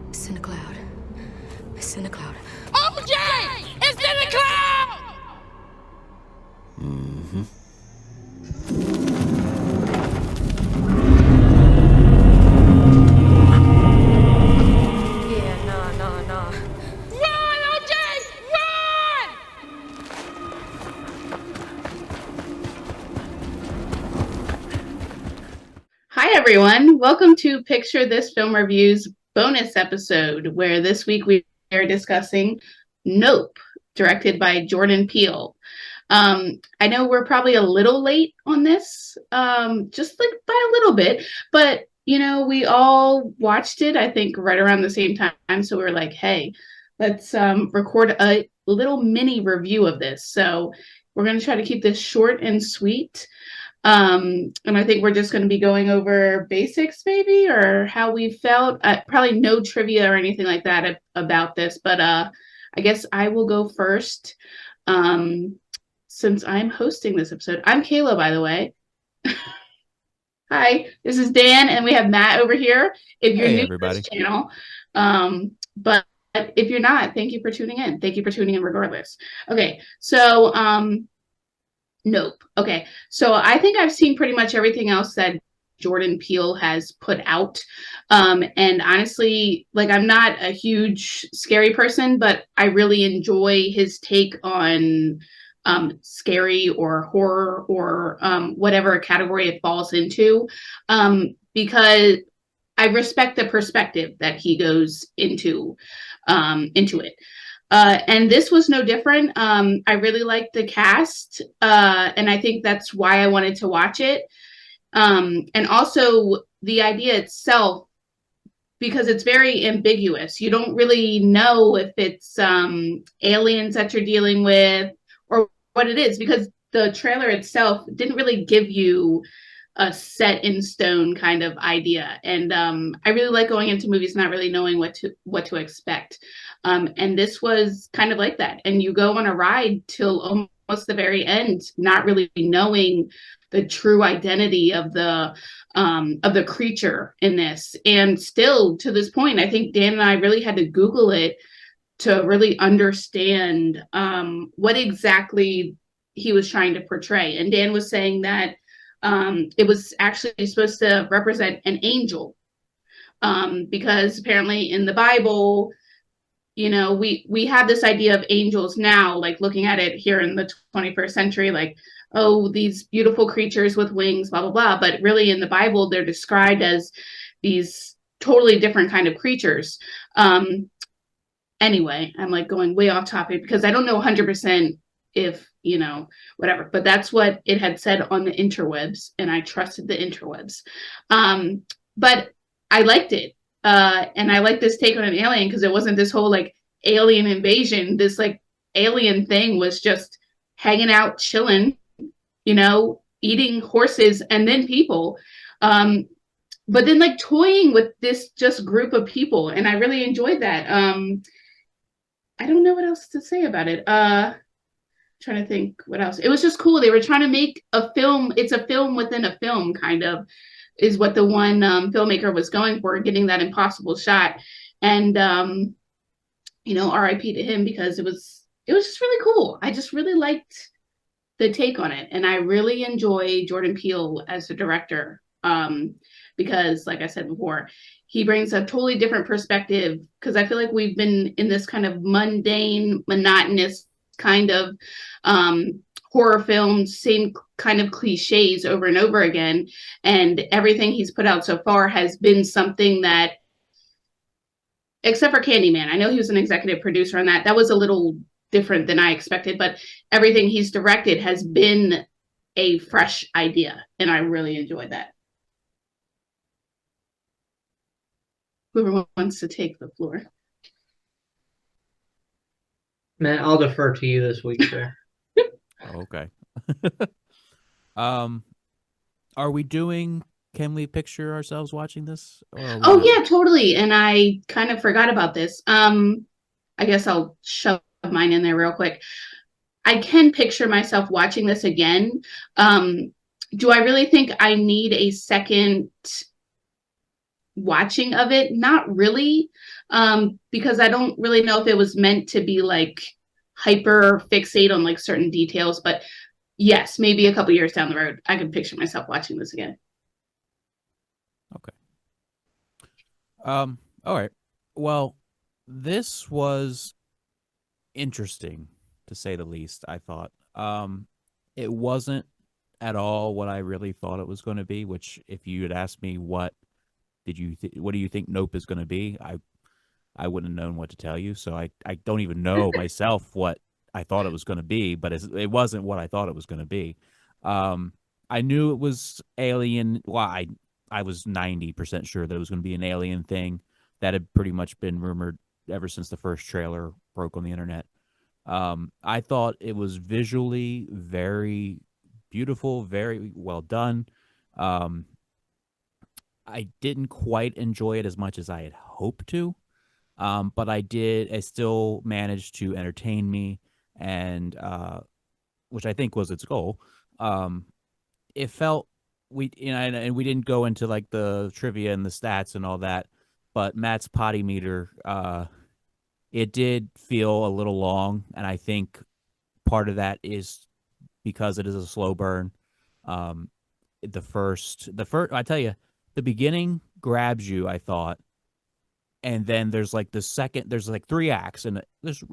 It's in a cloud. It's in a cloud. OJ! It's in the cloud! Yeah, nah. Run, OJ! Run! Hi, everyone. Welcome to Picture This Film Review's bonus episode, where this week we are discussing Nope, directed by Jordan Peele. I know we're probably a little late on this, just like by a little bit, but we all watched it, I think, right around the same time. So we were like, hey, let's record a little mini review of this. So we're going to try to keep this short and sweet. And I think we're just going to be going over basics, maybe, or how we felt. Probably no trivia or anything like that about this, but I guess I will go first. Since I'm hosting this episode. I'm Kayla, by the way. Hi, this is Dan, and we have Matt over here. If you're new everybody. to this channel, but if you're not, thank you for tuning in. Thank you for tuning in regardless. Okay, so Nope. Okay, so I think I've seen pretty much everything else that Jordan Peele has put out. And honestly, like, I'm not a huge scary person, but I really enjoy his take on scary or horror or whatever category it falls into, because I respect the perspective that he goes into it. And this was no different. I really liked the cast, and I think that's why I wanted to watch it. And also the idea itself, because it's very ambiguous. You don't really know if it's aliens that you're dealing with or what it is, because the trailer itself didn't really give you a set in stone kind of idea. And I really like going into movies not really knowing what to expect. And this was kind of like that. And you go on a ride till almost the very end, not really knowing the true identity of the creature in this. And still to this point, I think Dan and I really had to Google it to really understand what exactly he was trying to portray. And Dan was saying that it was actually supposed to represent an angel, because apparently in the Bible, we have this idea of angels now, like looking at it here in the 21st century, like, oh, these beautiful creatures with wings, blah, blah, blah. But really in the Bible, they're described as these totally different kind of creatures. Anyway, I'm like going way off topic because I don't know 100% if, whatever, but that's what it had said on the interwebs, and I trusted the interwebs. But I liked it. And I like this take on an alien because it wasn't this whole like alien invasion. This like alien thing was just hanging out, chilling, eating horses and then people. But then like toying with this just group of people. And I really enjoyed that. I don't know what else to say about it. Trying to think what else. It was just cool. They were trying to make a film. It's a film within a film, kind of, is what the one filmmaker was going for, getting that impossible shot. And RIP to him, because it was just really cool. I just really liked the take on it, and I really enjoy Jordan Peele as a director, because, like I said before, he brings a totally different perspective. Because I feel like we've been in this kind of mundane, monotonous kind of horror films, same kind of cliches over and over again. And everything he's put out so far has been something that, except for Candyman, I know he was an executive producer on that. That was a little different than I expected, but everything he's directed has been a fresh idea, and I really enjoyed that. Whoever wants to take the floor. Matt, I'll defer to you this week, sir. Okay. Are we doing? Can we picture ourselves watching this? Oh yeah, totally. And I kind of forgot about this. I guess I'll shove mine in there real quick. I can picture myself watching this again. Do I really think I need a second watching of it? Not really. because I don't really know if it was meant to be like hyper fixate on like certain details, but yes, maybe a couple years down the road, I could picture myself watching this again. Okay. All right. Well, this was interesting to say the least, I thought. It wasn't at all what I really thought it was going to be, which if you had asked me what do you think Nope is going to be, I wouldn't have known what to tell you. So I don't even know myself what I thought it was going to be, but it wasn't what I thought it was going to be. Um, I knew it was alien. Well, I was 90% sure that it was going to be an alien thing. That had pretty much been rumored ever since the first trailer broke on the internet. I thought it was visually very beautiful, very well done. Um, I didn't quite enjoy it as much as I had hoped to. But I did. It still managed to entertain me, and which I think was its goal. Um, it felt and we didn't go into like the trivia and the stats and all that, but Matt's potty meter, it did feel a little long, and I think part of that is because it is a slow burn. Um, the first, I tell you, the beginning grabs you. I thought, and then there's like there's like three acts, and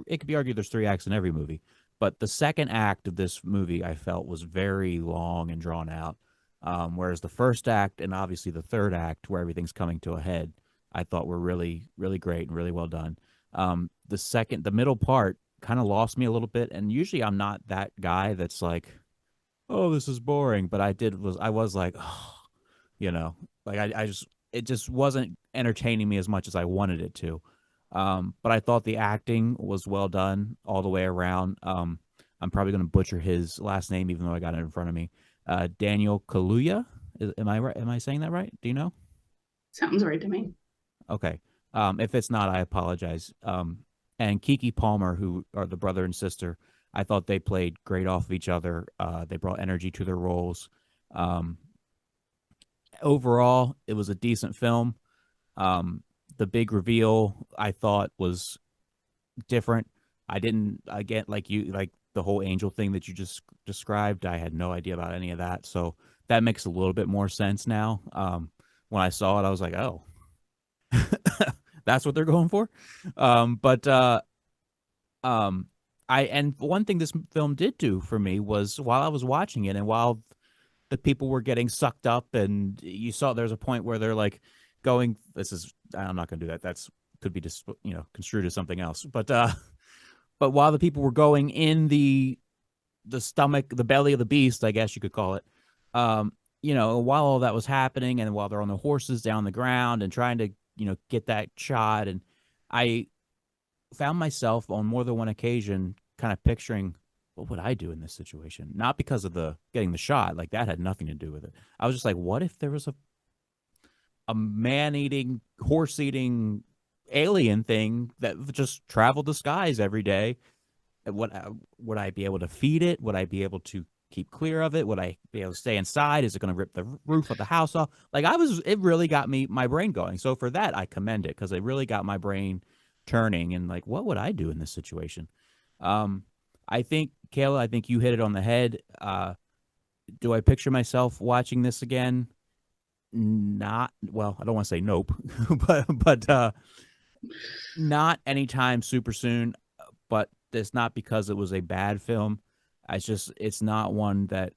it could be argued there's three acts in every movie, but the second act of this movie I felt was very long and drawn out, whereas the first act and obviously the third act where everything's coming to a head I thought were really really great and really well done. The middle part kind of lost me a little bit, and usually I'm not that guy that's like, oh, this is boring, but I was like, oh, you know, like I just it just wasn't entertaining me as much as I wanted it to. But I thought the acting was well done all the way around. I'm probably going to butcher his last name, even though I got it in front of me. Daniel Kaluuya. Am I right? Am I saying that right? Do you know? Sounds right to me. Okay. If it's not, I apologize. And Kiki Palmer, who are the brother and sister, I thought they played great off of each other. They brought energy to their roles. Um, Overall, it was a decent film. The big reveal I thought was different. I didn't I get like you like the whole angel thing that you just described. I had no idea about any of that, so that makes a little bit more sense now. When I saw it, I was like, oh, that's what they're going for. But um, I and one thing this film did do for me was while I was watching it and while the people were getting sucked up and you saw there's a point where they're like going I'm not going to do that, that's could be just construed as something else, but while the people were going in the stomach, the belly of the beast, I guess you could call it, while all that was happening and while they're on the horses down the ground and trying to get that shot, and I found myself on more than one occasion kind of picturing what would I do in this situation? Not because of the getting the shot, like that had nothing to do with it. I was just like, what if there was a man eating, horse eating alien thing that just traveled the skies every day? What would I be able to feed it? Would I be able to keep clear of it? Would I be able to stay inside? Is it going to rip the roof of the house off? Like it really got my brain going. So for that, I commend it because it really got my brain turning and like, what would I do in this situation? I think, Kayla, I think you hit it on the head. Do I picture myself watching this again? Not well. I don't want to say nope, but not anytime super soon. But it's not because it was a bad film. It's not one that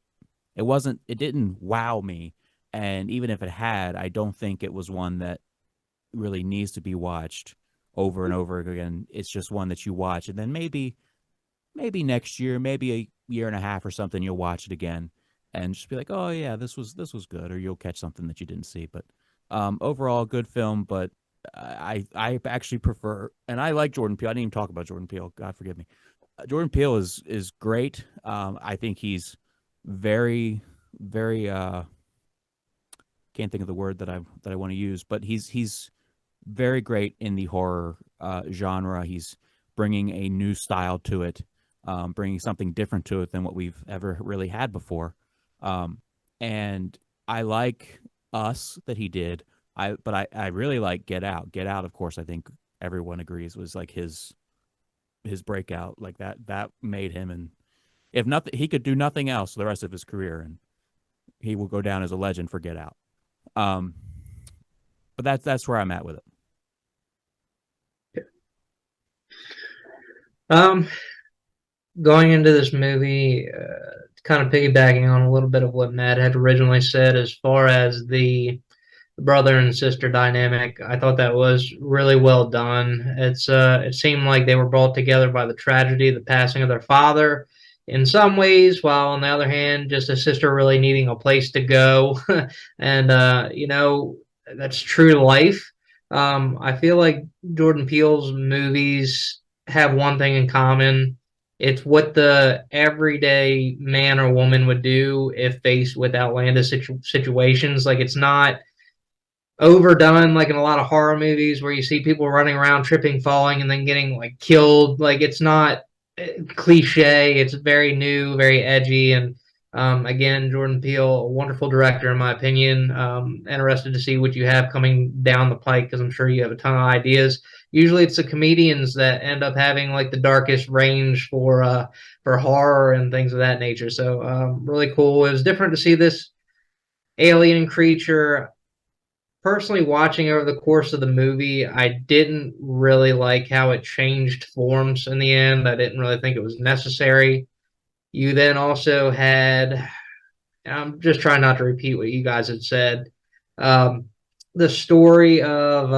it wasn't. It didn't wow me, and even if it had, I don't think it was one that really needs to be watched over and over again. It's just one that you watch, and then maybe next year, maybe a year and a half or something, you'll watch it again and just be like, oh yeah, this was good, or you'll catch something that you didn't see. But overall, good film. But I actually prefer, and I like Jordan Peele. I didn't even talk about Jordan Peele. God forgive me. Jordan Peele is great. I think he's very very can't think of the word that I want to use, but he's very great in the horror genre. He's bringing a new style to it, bringing something different to it than what we've ever really had before. Um, and I like Us that he did. But I really like Get Out. Get Out, of course, I think everyone agrees was like his breakout. Like that made him, and if nothing, he could do nothing else the rest of his career, and he will go down as a legend for Get Out. Um, but that's where I'm at with it. Um, Going into this movie, kind of piggybacking on a little bit of what Matt had originally said as far as the brother and sister dynamic, I thought that was really well done. It seemed like they were brought together by the tragedy, the passing of their father in some ways, while on the other hand, just a sister really needing a place to go. And that's true to life. I feel like Jordan Peele's movies have one thing in common. It's what the everyday man or woman would do if faced with outlandish situations. Like, it's not overdone like in a lot of horror movies where you see people running around tripping, falling, and then getting like killed. Like, it's not cliche. It's very new, very edgy, and again, Jordan Peele, a wonderful director in my opinion. Interested to see what you have coming down the pike because I'm sure you have a ton of ideas. Usually, it's the comedians that end up having like the darkest range for horror and things of that nature. So really cool. It was different to see this alien creature. Personally, watching over the course of the movie, I didn't really like how it changed forms in the end. I didn't really think it was necessary. You then also had, I'm just trying not to repeat what you guys had said, um, the story of,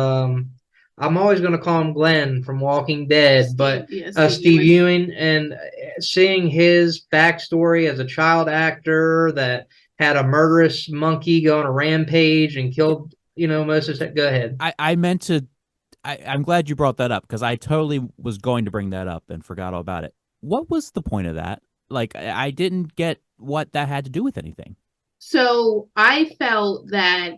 I'm always going to call him Glenn from Walking Dead, but Steve Ewing, and seeing his backstory as a child actor that had a murderous monkey go on a rampage and killed most of it. Go ahead. I meant to. I'm glad you brought that up because I totally was going to bring that up and forgot all about it. What was the point of that? Like, I didn't get what that had to do with anything. So I felt that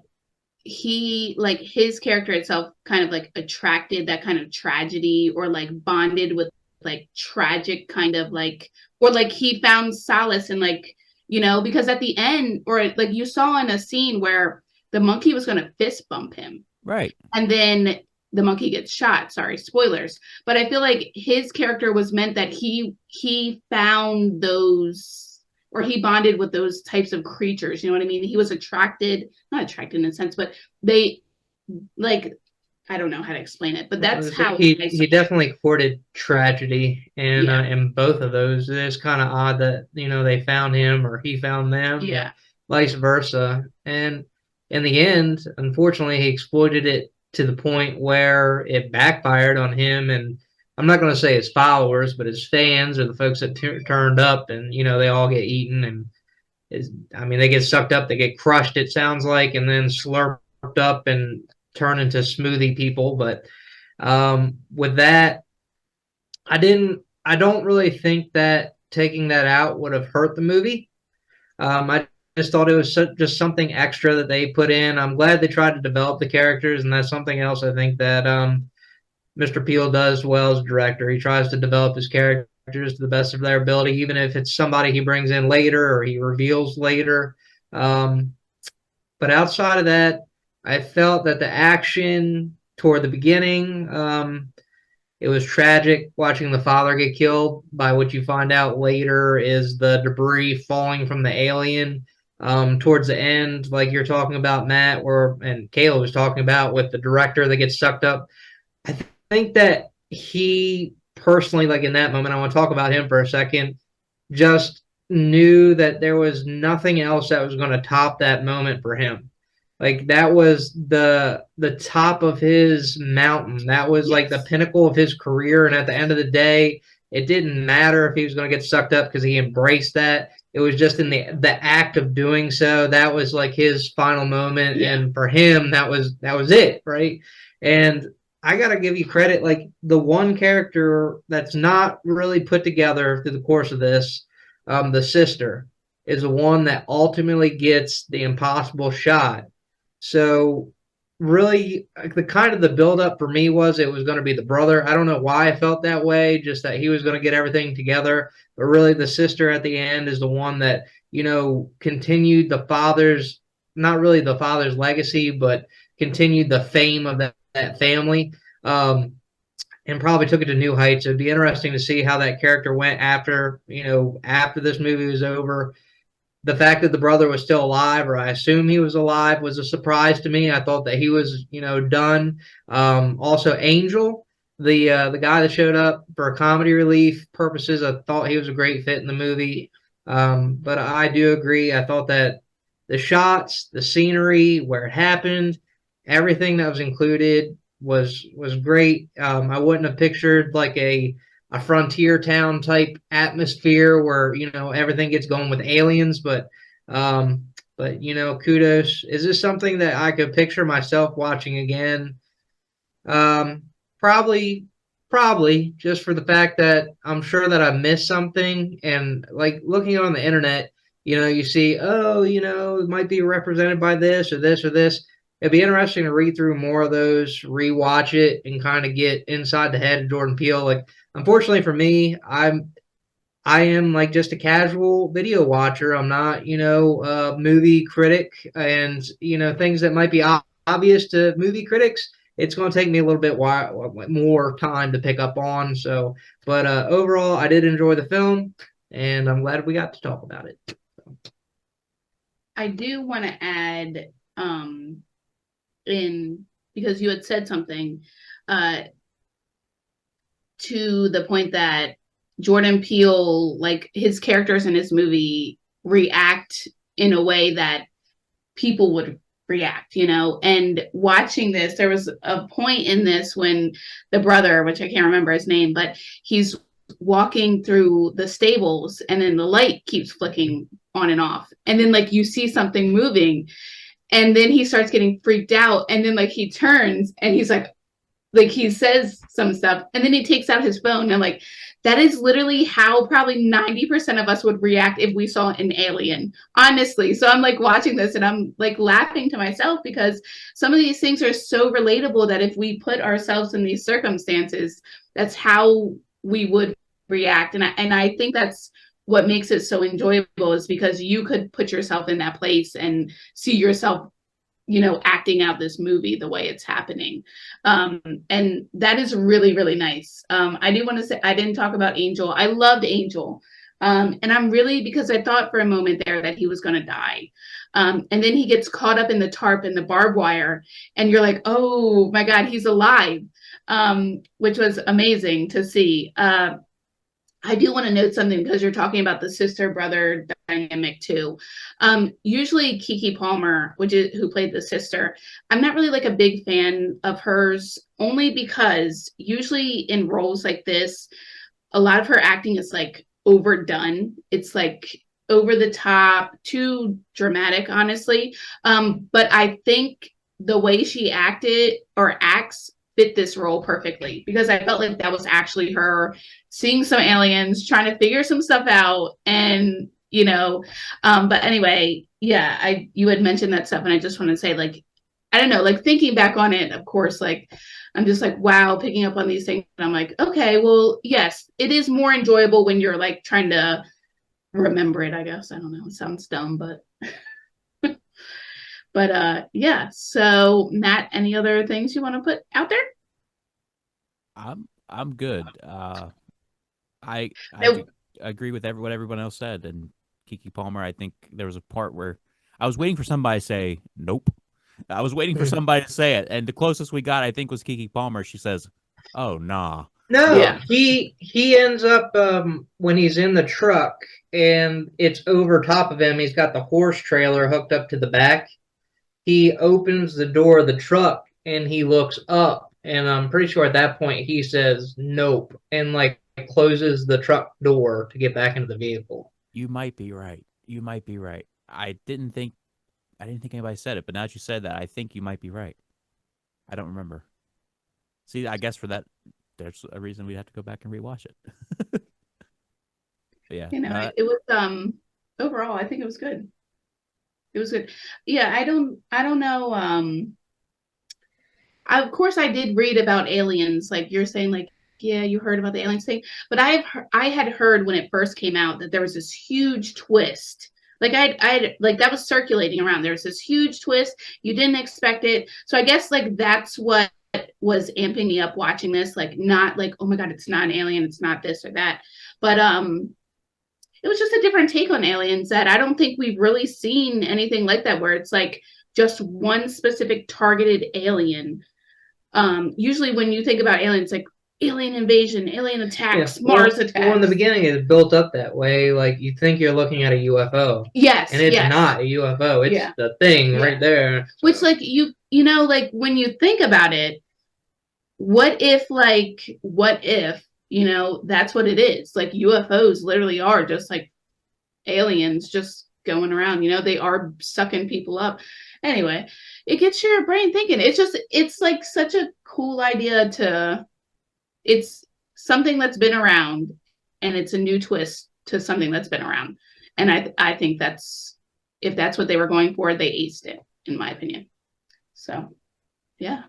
his character itself kind of like attracted that kind of tragedy, or like bonded with like tragic kind of like, or like he found solace in like, because at the end, or like you saw in a scene where the monkey was going to fist bump him. Right. And then the monkey gets shot. Sorry, spoilers. But I feel like his character was meant that he found those, or he bonded with those types of creatures. You know what I mean? He was not attracted in a sense, but they, like, I don't know how to explain it, but that's how he definitely courted tragedy, and in both of those, it's kind of odd that they found him or he found them, vice versa. And in the end, unfortunately, he exploited it to the point where it backfired on him. And I'm not going to say his followers, but his fans, or the folks that turned up, and they all get eaten, and they get sucked up, they get crushed, it sounds like, and then slurped up and turn into smoothie people. But with that, I don't really think that taking that out would have hurt the movie. I just thought it was just something extra that they put in. I'm glad they tried to develop the characters, and that's something else I think that Mr. Peele does well as a director. He tries to develop his characters to the best of their ability, even if it's somebody he brings in later or he reveals later. But outside of that, I felt that the action toward the beginning, it was tragic watching the father get killed by what you find out later is the debris falling from the alien. Towards the end, like you're talking about, Matt, and Kayla was talking about with the director that gets sucked up. I think that he personally, like in that moment, I want to talk about him for a second, just knew that there was nothing else that was going to top that moment for him. Like, that was the top of his mountain. That was like the pinnacle of his career. And at the end of the day, it didn't matter if he was going to get sucked up because he embraced that. It was just in the act of doing so. That was like his final moment. Yeah. And for him, that was it, right? And I got to give you credit. Like, the one character that's not really put together through the course of this, the sister, is the one that ultimately gets the impossible shot. So really, the buildup for me was it was going to be the brother. I don't know why I felt that way, just that he was going to get everything together. But really, the sister at the end is the one that, continued the father's, not really the father's legacy, but continued the fame of that family. and probably took it to new heights. It'd be interesting to see how that character went after, after this movie was over. The fact that the brother was still alive, or I assume he was alive, was a surprise to me. I thought that he was, done. Also, Angel, the guy that showed up for comedy relief purposes, I thought he was a great fit in the movie. But I do agree. I thought that the shots, the scenery, where it happened, everything that was included was great. I wouldn't have pictured like a frontier town type atmosphere where everything gets going with aliens, but kudos. Is this something that I could picture myself watching again? um probably probably just for the fact that I'm sure that I missed something, and like looking on the internet, you see, oh, it might be represented by this or this or this. It'd be interesting to read through more of those, rewatch it, and kind of get inside the head of Jordan Peele. Like, unfortunately for me, I am like just a casual video watcher. I'm not, a movie critic, and things that might be obvious to movie critics, it's going to take me a little bit more time to pick up on. So, but overall, I did enjoy the film, and I'm glad we got to talk about it. I do want to add, in because you had said something, to the point that Jordan Peele, like his characters in his movie, react in a way that people would react, and watching this, there was a point in this when the brother, which I can't remember his name, but he's walking through the stables, and then the light keeps flicking on and off, and then like you see something moving, and then he starts getting freaked out, and then like he turns and he's like he says some stuff, and then he takes out his phone, and like that is literally how probably 90% of us would react if we saw an alien, honestly. So I'm like watching this and I'm like laughing to myself, because some of these things are so relatable that if we put ourselves in these circumstances, that's how we would react. And I think that's what makes it so enjoyable, is because you could put yourself in that place and see yourself acting out this movie the way it's happening. And that is really, really nice. I do want to say, I didn't talk about Angel. I loved Angel. And I'm really, because I thought for a moment there that he was going to die. And then he gets caught up in the tarp and the barbed wire, and you're like, oh my God, he's alive, which was amazing to see. I do want to note something, because you're talking about the sister-brother dynamic too. Usually Keke Palmer, who played the sister, I'm not really like a big fan of hers, only because usually in roles like this, a lot of her acting is like overdone. It's like over the top, too dramatic, honestly. But I think the way she acted or acts fit this role perfectly, because I felt like that was actually her seeing some aliens, trying to figure some stuff out, and but anyway, yeah, you had mentioned that stuff, and I just want to say, like, I don't know, like thinking back on it, of course, like I'm just like, wow, picking up on these things, and I'm like, okay, well, yes, it is more enjoyable when you're like trying to remember it, I guess. I don't know, it sounds dumb, but but yeah. So Matt, any other things you want to put out there? I'm good. I Nope. agree with what everyone else said. And Keke Palmer, I think there was a part where I was waiting for somebody to say nope. I was waiting for somebody to say it, and the closest we got, I think, was Keke Palmer. She says, "Oh nah." No, Yeah. he ends up when he's in the truck and it's over top of him. He's got the horse trailer hooked up to the back. He opens the door of the truck and he looks up, and I'm pretty sure at that point he says nope, and like closes the truck door to get back into the vehicle. You might be right. You might be right. I didn't think anybody said it, but now that you said that, I think you might be right. I don't remember. See, I guess for that, there's a reason we'd have to go back and rewatch it. But yeah, It was overall, I think it was good. It was good. Yeah, I don't know. Of course, I did read about aliens, like you're saying, like, yeah, you heard about the aliens thing, but I had heard when it first came out that there was this huge twist. Like I like that was circulating around. There was this huge twist. You didn't expect it. So I guess like that's what was amping me up watching this, like not like, oh my God, it's not an alien, it's not this or that. But it was just a different take on aliens that I don't think we've really seen anything like that, where it's like just one specific targeted alien. Usually when you think about aliens, like alien invasion, alien attacks, Mars attacks. Well, in the beginning, it's built up that way. Like you think you're looking at a UFO. Yes, and it's not a UFO. It's the thing right there. So. Which, like you know, like when you think about it, what if, you know, that's what it is. Like UFOs literally are just like aliens just going around. You know, they are sucking people up. Anyway, it gets your brain thinking. It's like such a cool idea to. It's something that's been around, and it's a new twist to something that's been around. And I think if that's what they were going for, they aced it, in my opinion. So, yeah.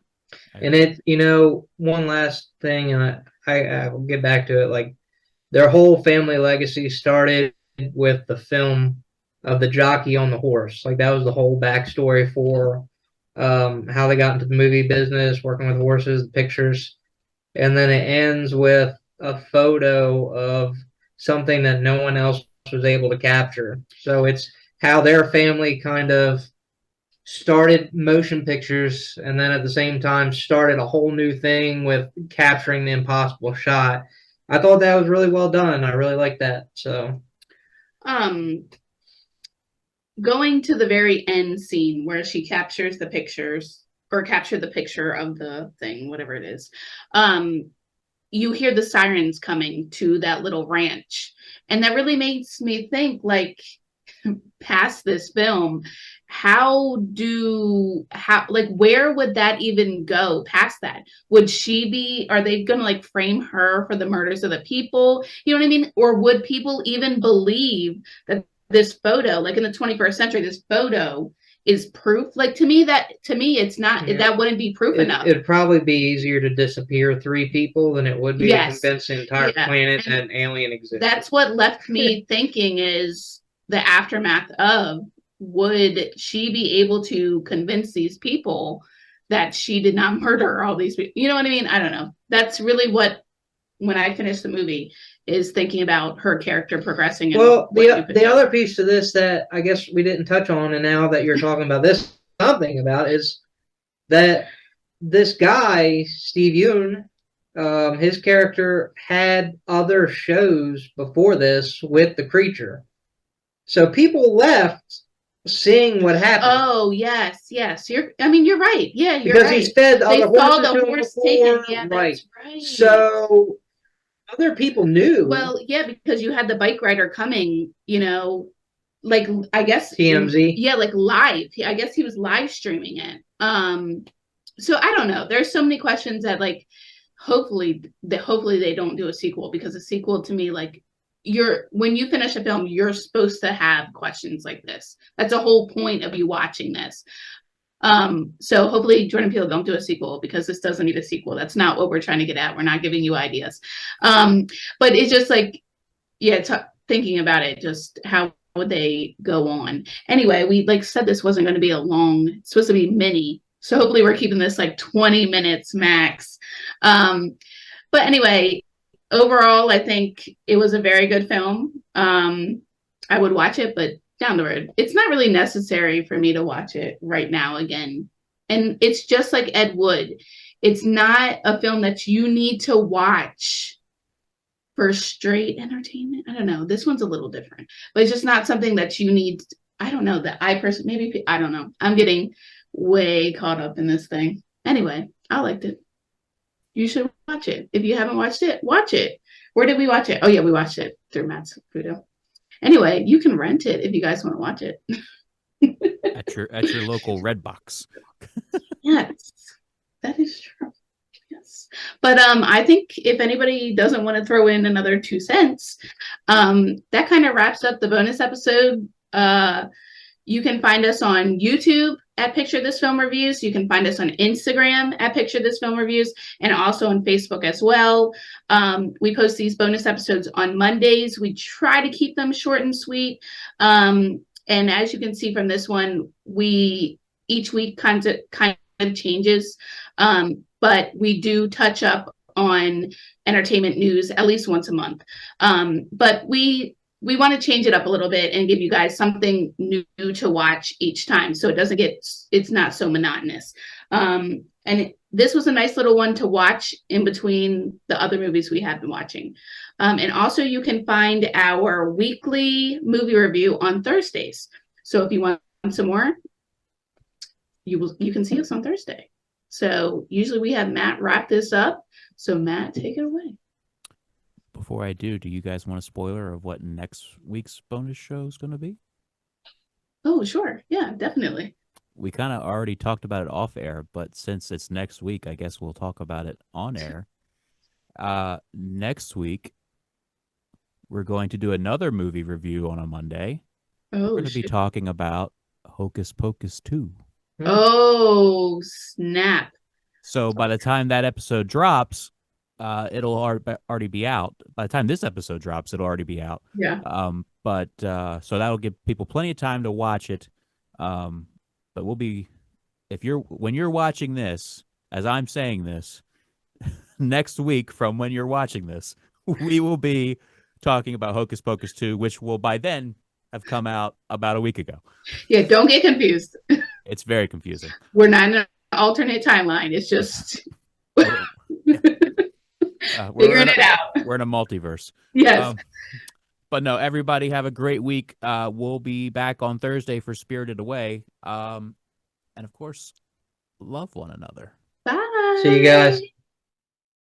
And it, you know, one last thing, and I will get back to it. Like their whole family legacy started with the film of the jockey on the horse. Like that was the whole backstory for how they got into the movie business, working with horses, the pictures. And then it ends with a photo of something that no one else was able to capture. So it's how their family kind of started motion pictures, and then at the same time started a whole new thing with capturing the impossible shot. I thought that was really well done. I really liked that. So, going to the very end scene where she captures the pictures, or capture the picture of the thing, whatever it is. You hear the sirens coming to that little ranch. And that really makes me think, like, past this film, where would that even go past that? Are they going to like frame her for the murders of the people? You know what I mean? Or would people even believe that this photo, like in the 21st century, this photo is proof? Like to me, it's not. Yeah. That wouldn't be proof enough. It'd probably be easier to disappear 3 people than it would be to convince the entire planet that an alien exists. That's what left me thinking is the aftermath of, would she be able to convince these people that she did not murder all these people? You know what I mean? I don't know. That's really what, when I finished the movie, is thinking about her character progressing. Well, the other piece to this that I guess we didn't touch on, and now that you're talking about this, something about, is that this guy, Steve Yeun, his character had other shows before this with the creature. So people left seeing what happened. Oh, yes. You're right. Yeah, you're because right. he's fed they other saw horses the horse taken. Yeah, right. That's right. So other people knew. Well, yeah, because you had the bike rider coming, you know, like, I guess TMZ. Yeah, like live. I guess he was live streaming it. So I don't know. There's so many questions that, like, hopefully they don't do a sequel, because a sequel, to me, like, when you finish a film, you're supposed to have questions like this. That's the whole point of you watching this. So hopefully Jordan Peele don't do a sequel, because this doesn't need a sequel. That's not what we're trying to get at. We're not giving you ideas. But it's just like, thinking about it, just how would they go on? Anyway, we said this wasn't going to be it's supposed to be mini. So hopefully we're keeping this like 20 minutes max. But anyway, overall, I think it was a very good film. I would watch it, but down the road. It's not really necessary for me to watch it right now again. And it's just like Ed Wood. It's not a film that you need to watch for straight entertainment. I don't know. This one's a little different, but it's just not something that you need. I don't know that I don't know. I'm getting way caught up in this thing. Anyway, I liked it. You should watch it. If you haven't watched it, watch it. Where did we watch it? Oh yeah, we watched it through Matt's Fudo. Anyway, you can rent it if you guys want to watch it. at your local Redbox. Yes, that is true. Yes. But I think if anybody doesn't want to throw in another 2 cents, that kind of wraps up the bonus episode. You can find us on YouTube at Picture This Film Reviews. You can find us on Instagram at Picture This Film Reviews, and also on Facebook as well. We post these bonus episodes on Mondays. We try to keep them short and sweet. And as you can see from this one, each week kind of changes. But but we do touch up on entertainment news at least once a month. But we want to change it up a little bit and give you guys something new to watch each time, so it's not so monotonous. This was a nice little one to watch in between the other movies we have been watching. And also you can find our weekly movie review on Thursdays. So if you want some more, you can see us on Thursday. So usually we have Matt wrap this up. So Matt, take it away. Before I do you guys want a spoiler of what next week's bonus show is going to be? Oh, sure. Yeah, definitely. We kind of already talked about it off air, but since it's next week, I guess we'll talk about it on air. Next week, we're going to do another movie review on a Monday. Oh, we're going to be talking about Hocus Pocus 2. Oh, snap. So by the time that episode drops, it'll already be out. By the time this episode drops, it'll already be out. Yeah. But so that'll give people plenty of time to watch it. But we'll be, when you're watching this, as I'm saying this, next week from when you're watching this, we will be talking about Hocus Pocus 2, which will by then have come out about a week ago. Yeah, don't get confused. It's very confusing. We're not in an alternate timeline. It's just figuring it out. We're in a multiverse. Yes. But no, everybody have a great week. We'll be back on Thursday for Spirited Away. And of course, love one another. Bye. See you guys.